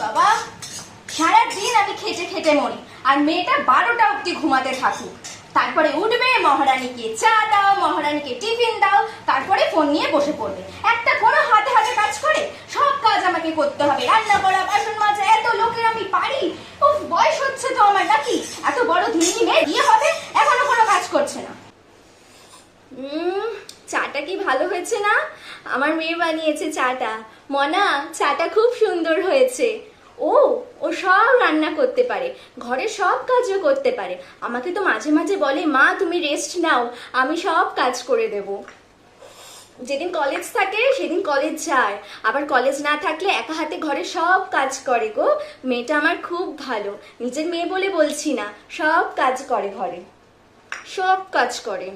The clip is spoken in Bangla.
বাবা, সারাদিন আমি খেটে খেটে মরি, আর মেয়েটা 12টা অব্দি ঘুমাতে থাকুক। তারপরে উঠবে, মহারানীকে চা দাও, মহারানীকে টিফিন দাও, তারপরে ফোন নিয়ে বসে পড়বে। একটা কোনো হাতে হাতে কাজ করে? সব কাজ আমাকে করতে হবে, রান্না করা, বাসন মাজা, এত লোকের আমি পারি? উফ, বয়স হচ্ছে তো আমার নাকি? এত বড় ধিনি মেয়ে, বিয়ে হবে এখনো কোনো কাজ করছে না। চাটা কি ভালো হয়েছে না? আমার মেয়ে বানিয়েছে চাটা। মনা, চাটা খুব সুন্দর হয়েছে। ও ও সব রান্না করতে পারে, ঘরে সব কাজও করতে পারে। আমাকে তো মাঝে মাঝে বলে, মা তুমি রেস্ট নাও, আমি সব কাজ করে দেব। যেদিন কলেজ থাকে সেদিন কলেজ যায়, আবার কলেজ না থাকলে একা হাতে ঘরে সব কাজ করে গো। মেয়েটা আমার খুব ভালো, নিজের মেয়ে বলে বলছি না, সব কাজ করে, ঘরে সব কাজ করে।